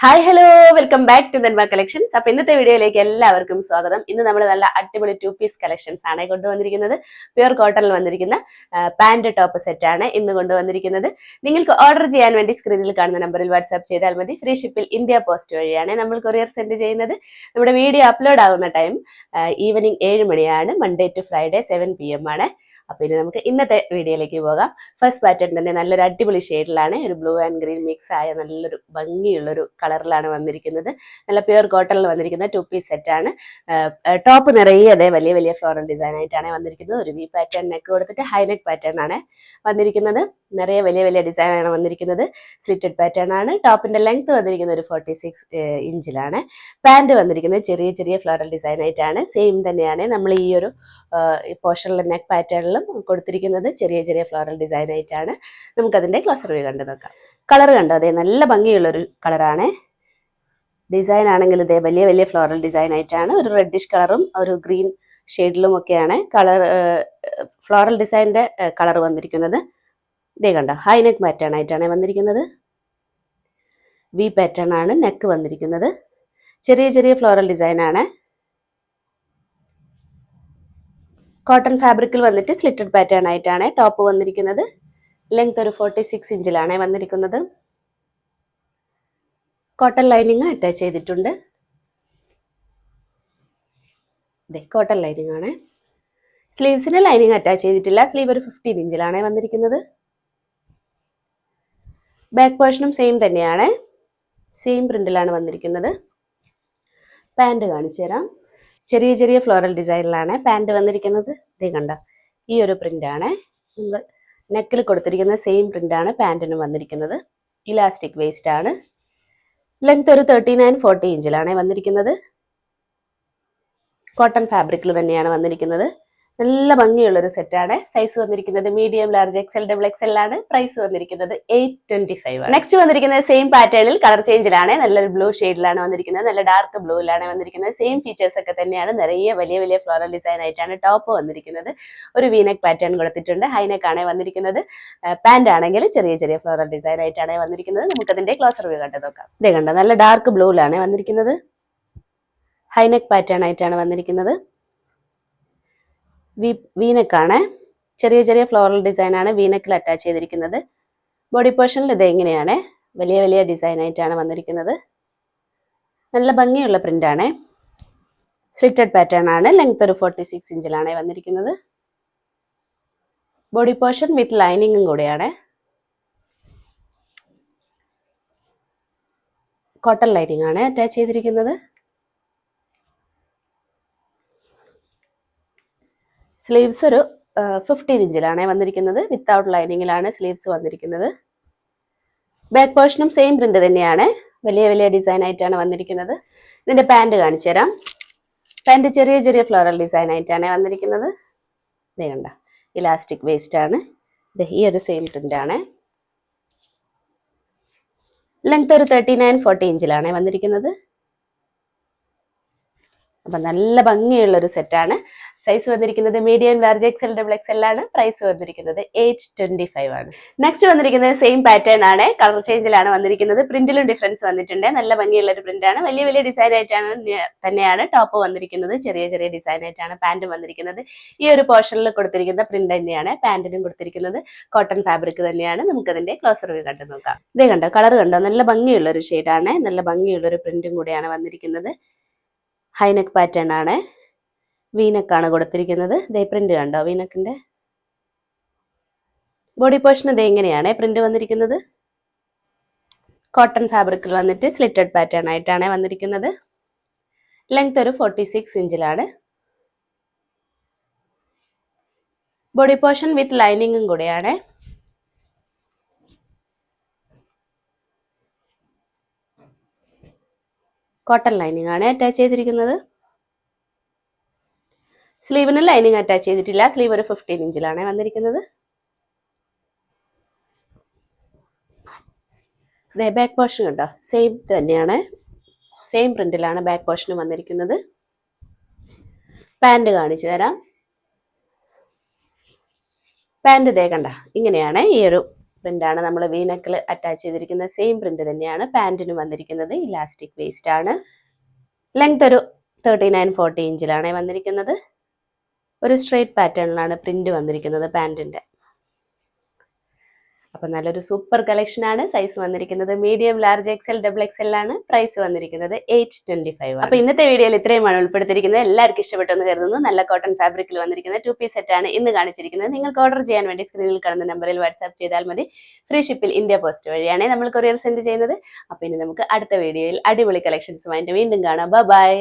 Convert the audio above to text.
Hi hello welcome back to Nenma collections. അപ്പൊ ഇന്നത്തെ വീഡിയോയിലേക്ക് എല്ലാവർക്കും സ്വാഗതം. ഇന്ന് നമ്മൾ നല്ല അടിപൊളി 2 പീസ് കളക്ഷൻസ് ആണ് കൊണ്ടുവന്നിരിക്കുന്നത്. പ്യുർ കോട്ടണിൽ വന്നിരിക്കുന്ന പാന്റ് ടോപ്പ് സെറ്റ് ആണ് ഇന്ന് കൊണ്ടുവന്നിരിക്കുന്നത്. നിങ്ങൾക്ക് ഓർഡർ ചെയ്യാൻ വേണ്ടി സ്ക്രീനിൽ കാണുന്ന നമ്പറിൽ വാട്സ്ആപ്പ് ചെയ്താൽ മതി. ഫ്രീ ഷിപ്പിൽ ഇന്ത്യ പോസ്റ്റ് വഴിയാണ് നമ്മൾ കൊറിയർ സെൻഡ് ചെയ്യുന്നത്. നമ്മുടെ വീഡിയോ അപ്ലോഡ് ആകുന്ന ടൈം ഈവനിങ് 7 മണിയാണ്. മൺഡേ ടു ഫ്രൈഡേ 7 PM ആണ്. അപ്പൊ ഇനി നമുക്ക് ഇന്നത്തെ വീഡിയോയിലേക്ക് പോകാം. ഫസ്റ്റ് പാറ്റേൺ തന്നെ നല്ലൊരു അടിപൊളി ഷെയ്ഡിലാണ്, ഒരു ബ്ലൂ ആൻഡ് ഗ്രീൻ മിക്സ് ആയ നല്ലൊരു ഭംഗിയുള്ളൊരു കളറിലാണ് വന്നിരിക്കുന്നത്. നല്ല പ്യുർ കോട്ടണിൽ വന്നിരിക്കുന്ന 2 പീസ് സെറ്റ് ആണ്. ടോപ്പ് നിറയെ അതേ വലിയ വലിയ ഫ്ലോറൽ ഡിസൈൻ ആയിട്ടാണ് വന്നിരിക്കുന്നത്. ഒരു വി പാറ്റേൺ നെക്ക് കൊടുത്തിട്ട് ഹൈ നെക്ക് പാറ്റേൺ ആണ് വന്നിരിക്കുന്നത്. നിറയെ വലിയ വലിയ ഡിസൈൻ ആണ് വന്നിരിക്കുന്നത്. സ്ലിറ്റഡ് പാറ്റേൺ ആണ്. ടോപ്പിന്റെ ലെങ്ത് വന്നിരിക്കുന്നത് ഒരു 46 ഇഞ്ചിലാണ്. പാന്റ് വന്നിരിക്കുന്നത് ചെറിയ ചെറിയ ഫ്ലോറൽ ഡിസൈൻ ആയിട്ടാണ്. സെയിം തന്നെയാണ് നമ്മൾ ഈ ഒരു പോർഷനിലെ നെക്ക് പാറ്റേണിലും കൊടുത്തിരിക്കുന്നത് ചെറിയ ചെറിയ ഫ്ലോറൽ ഡിസൈൻ ആയിട്ടാണ്. നമുക്കതിന്റെ ക്ലോസർ വ്യൂ കണ്ടു നോക്കാം. കളർ കണ്ടോ, അതെ നല്ല ഭംഗിയുള്ളൊരു കളറാണ്. ഡിസൈൻ ആണെങ്കിൽ ഇതേ വലിയ വലിയ ഫ്ലോറൽ ഡിസൈൻ ആയിട്ടാണ്. ഒരു റെഡിഷ് കളറും ഒരു ഗ്രീൻ ഷെയ്ഡിലും ഒക്കെയാണ് കളർ ഫ്ലോറൽ ഡിസൈനിന്റെ കളർ വന്നിരിക്കുന്നത്. ഇതേ കണ്ടോ, ഹൈ നെക്ക് പാറ്റേൺ ആയിട്ടാണ് വന്നിരിക്കുന്നത്. വി പാറ്റേൺ ആണ് നെക്ക് വന്നിരിക്കുന്നത്. ചെറിയ ചെറിയ ഫ്ലോറൽ ഡിസൈൻ ആണ്. കോട്ടൺ ഫാബ്രിക്കിൽ വന്നിട്ട് സ്ലിറ്റഡ് പാറ്റേൺ ആയിട്ടാണ് ടോപ്പ് വന്നിരിക്കുന്നത്. ലെങ്ത് ഒരു 46 ഇഞ്ചിലാണ് വന്നിരിക്കുന്നത്. കോട്ടൺ ലൈനിങ് അറ്റാച്ച് ചെയ്തിട്ടുണ്ട്. കോട്ടൺ ലൈനിങ് ആണ്. സ്ലീവ്സിന് ലൈനിങ് അറ്റാച്ച് ചെയ്തിട്ടില്ല. സ്ലീവ് ഒരു 15 ഇഞ്ചിലാണ് വന്നിരിക്കുന്നത്. ബാക്ക് പോർഷനും സെയിം തന്നെയാണ്. സെയിം പ്രിന്റിലാണ് വന്നിരിക്കുന്നത്. പാന്റ് കാണിച്ചു തരാം. ചെറിയ ചെറിയ ഫ്ലോറൽ ഡിസൈനിലാണ് പാന്റ് വന്നിരിക്കുന്നത്. ഇതേ കണ്ടോ, ഈ ഒരു പ്രിന്റാണ് നമ്മൾ നെക്കിൽ കൊടുത്തിരിക്കുന്ന സെയിം പ്രിന്റാണ് പാന്റിനും വന്നിരിക്കുന്നത്. ഇലാസ്റ്റിക് വേസ്റ്റ് ആണ്. ലെങ്ത് ഒരു 39-40 ഇഞ്ചിലാണ് വന്നിരിക്കുന്നത്. കോട്ടൺ ഫാബ്രിക്കിൽ തന്നെയാണ് വന്നിരിക്കുന്നത്. നല്ല ഭംഗിയുള്ളൊരു സെറ്റാണ്. സൈസ് വന്നിരിക്കുന്നത് medium, large, XL, double XL ആണ്. പ്രൈസ് വന്നിരിക്കുന്നത് 825 ആണ്. നെക്സ്റ്റ് വന്നിരിക്കുന്നത് സെയിം പാറ്റേണിൽ കളർ ചേഞ്ചിലാണ്. നല്ലൊരു ബ്ലൂ ഷെയ്ഡിലാണ് വന്നിരിക്കുന്നത്. നല്ല ഡാർക്ക് ബ്ലൂയിലാണ് വന്നിരിക്കുന്നത്. സെയിം ഫീച്ചേഴ്സ് ഒക്കെ തന്നെയാണ്. നിറയെ വലിയ വലിയ ഫ്ലോറൽ ഡിസൈൻ ആയിട്ടാണ് ടോപ്പ് വന്നിരിക്കുന്നത്. ഒരു വീനെക്ക് പാറ്റേൺ കൊടുത്തിട്ടുണ്ട്. ഹൈനെക്ക് ആണ് വന്നിരിക്കുന്നത്. പാന്റ് ആണെങ്കിൽ ചെറിയ ചെറിയ ഫ്ലോറൽ ഡിസൈൻ ആയിട്ടാണ് വന്നിരിക്കുന്നത്. നമുക്കതിന്റെ ക്ലോസർ വ്യൂ കണ്ടു നോക്കാം. ഇതേ കണ്ടോ, നല്ല ഡാർക്ക് ബ്ലൂയിലാണ് വന്നിരിക്കുന്നത്. ഹൈനെക്ക് പാറ്റേൺ ആയിട്ടാണ് വന്നിരിക്കുന്നത്. വീനെക്കാണ്. ചെറിയ ചെറിയ ഫ്ലോറൽ ഡിസൈൻ ആണ് വീനെക്കിൽ അറ്റാച്ച് ചെയ്തിരിക്കുന്നത്. ബോഡി പോർഷനിൽ ഇത് എങ്ങനെയാണ് വലിയ വലിയ ഡിസൈൻ ആയിട്ടാണ് വന്നിരിക്കുന്നത്. നല്ല ഭംഗിയുള്ള പ്രിന്റ് ആണ്. സ്ലിറ്റഡ് പാറ്റേൺ ആണ്. ലെങ്ത് ഒരു 46 ഇഞ്ചിലാണ് വന്നിരിക്കുന്നത്. ബോഡി പോർഷൻ വിത്ത് ലൈനിങ്ങും കൂടെയാണ്. കോട്ടൺ ലൈനിങ് ആണ് അറ്റാച്ച് ചെയ്തിരിക്കുന്നത്. സ്ലീവ്സ് ഒരു 15 ഇഞ്ചിലാണ് വന്നിരിക്കുന്നത്. വിത്തൗട്ട് ലൈനിങ്ങിലാണ് സ്ലീവ്സ് വന്നിരിക്കുന്നത്. ബാക്ക് പോർഷനും സെയിം പ്രിന്റ് തന്നെയാണ്. വലിയ വലിയ ഡിസൈൻ ആയിട്ടാണ് വന്നിരിക്കുന്നത്. ഇതിന്റെ പാന്റ് കാണിച്ചു തരാം. പാന്റ് ചെറിയ ചെറിയ ഫ്ലോറൽ ഡിസൈൻ ആയിട്ടാണ് വന്നിരിക്കുന്നത്. ഇത് കണ്ട, ഇലാസ്റ്റിക് വേസ്റ്റ് ആണ്. ഈ ഒരു സെയിം പ്രിന്റ് ആണ്. ലെങ്ത് ഒരു 39-40 ഇഞ്ചിലാണ് വന്നിരിക്കുന്നത്. അപ്പൊ നല്ല ഭംഗിയുള്ള ഒരു സെറ്റാണ്. സൈസ് വന്നിരിക്കുന്നത് medium, large, XL, double XL ആണ്. പ്രൈസ് വന്നിരിക്കുന്നത് 825 ആണ്. നെക്സ്റ്റ് വന്നിരിക്കുന്നത് സെയിം പാറ്റേൺ ആണ്. കളർ ചേഞ്ചിലാണ് വന്നിരിക്കുന്നത്. പ്രിന്റിലും ഡിഫറൻസ് വന്നിട്ടുണ്ട്. നല്ല ഭംഗിയുള്ള ഒരു പ്രിന്റ് ആണ്. വലിയ വലിയ ഡിസൈൻ ആയിട്ടാണ് തന്നെയാണ് ടോപ്പ് വന്നിരിക്കുന്നത്. ചെറിയ ചെറിയ ഡിസൈൻ ആയിട്ടാണ് പാന്റ് വന്നിരിക്കുന്നത്. ഈ ഒരു പോർഷനിൽ കൊടുത്തിരിക്കുന്ന പ്രിന്റ് തന്നെയാണ് പാന്റിനും കൊടുത്തിരിക്കുന്നത്. കോട്ടൺ ഫാബ്രിക് തന്നെയാണ്. നമുക്കതിന്റെ ക്ലോസർ വ്യൂ കണ്ടു നോക്കാം. ഇതേ കണ്ടോ, കളർ കണ്ടോ, നല്ല ഭംഗിയുള്ള ഒരു ഷെയ്ഡാണ്. നല്ല ഭംഗിയുള്ള ഒരു പ്രിന്റും കൂടെയാണ് വന്നിരിക്കുന്നത്. ഹൈനെക്ക് പാറ്റേൺ ആണ്. വീനെക്കാണ് കൊടുത്തിരിക്കുന്നത്. ഇതേ പ്രിന്റ് കണ്ടോ, വീനെക്കിന്റെ ബോഡി പോർഷൻ ഇത് എങ്ങനെയാണ് പ്രിന്റ് വന്നിരിക്കുന്നത്. കോട്ടൺ ഫാബ്രിക്കിൽ വന്നിട്ട് സ്ലിറ്റഡ് പാറ്റേൺ ആയിട്ടാണ് വന്നിരിക്കുന്നത്. ലെങ്ത് ഒരു 46 ഇഞ്ചിലാണ്. ബോഡി പോർഷൻ വിത്ത് ലൈനിങ്ങും കൂടെയാണ്. കോട്ടൺ ലൈനിങ് ആണ് അറ്റാച്ച് ചെയ്തിരിക്കുന്നത്. സ്ലീവിന് ലൈനിങ് അറ്റാച്ച് ചെയ്തിട്ടില്ല. സ്ലീവ് ഒരു 15 ഇഞ്ചിലാണ് വന്നിരിക്കുന്നത്. ബാക്ക് പോർഷൻ കണ്ടോ, സെയിം തന്നെയാണ്. സെയിം പ്രിന്റിലാണ് ബാക്ക് പോർഷൻ വന്നിരിക്കുന്നത്. പാന്റ് കാണിച്ചു തരാം. പാന്റ് ഇതേ കണ്ട, ഇങ്ങനെയാണ് ഈ ഒരു പ്രിന്റാണ് നമ്മൾ വീനക്കിൽ അറ്റാച്ച് ചെയ്തിരിക്കുന്ന സെയിം പ്രിന്റ് തന്നെയാണ് പാൻറ്റിനും വന്നിരിക്കുന്നത്. ഇലാസ്റ്റിക് വേസ്റ്റ് ആണ്. ലെങ്ത് ഒരു 39-40 ഇഞ്ചിലാണ് വന്നിരിക്കുന്നത്. ഒരു സ്ട്രെയിറ്റ് പാറ്റേണിലാണ് പ്രിന്റ് വന്നിരിക്കുന്നത് പാൻറ്റിന്റെ. അപ്പൊ നല്ലൊരു സൂപ്പർ കളക്ഷൻ ആണ്. സൈസ് വന്നിരിക്കുന്നത് medium, large, XL, double XL ആണ്. പ്രൈസ് വന്നിരിക്കുന്നത് 825. അപ്പൊ ഇന്നത്തെ വീഡിയോയിൽ ഇത്രയുമാണ് ഉൾപ്പെടുത്തിയിരിക്കുന്നത്. എല്ലാവർക്കും ഇഷ്ടപ്പെട്ടെന്ന് കരുതുന്നു. നല്ല കോട്ടൺ ഫാബ്രിക്കിൽ വന്നിരിക്കുന്ന 2 പീസ് സെറ്റ് ആണ് ഇന്ന് കാണിച്ചിരിക്കുന്നത്. നിങ്ങൾക്ക് ഓർഡർ ചെയ്യാൻ വേണ്ടി സ്ക്രീനിൽ കാണുന്ന നമ്പറിൽ വാട്സ്ആപ്പ് ചെയ്താൽ മതി. ഫ്രീ ഷിപ്പിൽ ഇന്ത്യ പോസ്റ്റ് വഴിയാണ് നമ്മൾ കൊറിയർ സെൻഡ് ചെയ്യുന്നത്. അപ്പൊ ഇനി നമുക്ക് അടുത്ത വീഡിയോയിൽ അടിപൊളി കളക്ഷൻസുമായിട്ട് വീണ്ടും കാണാം. ബൈ.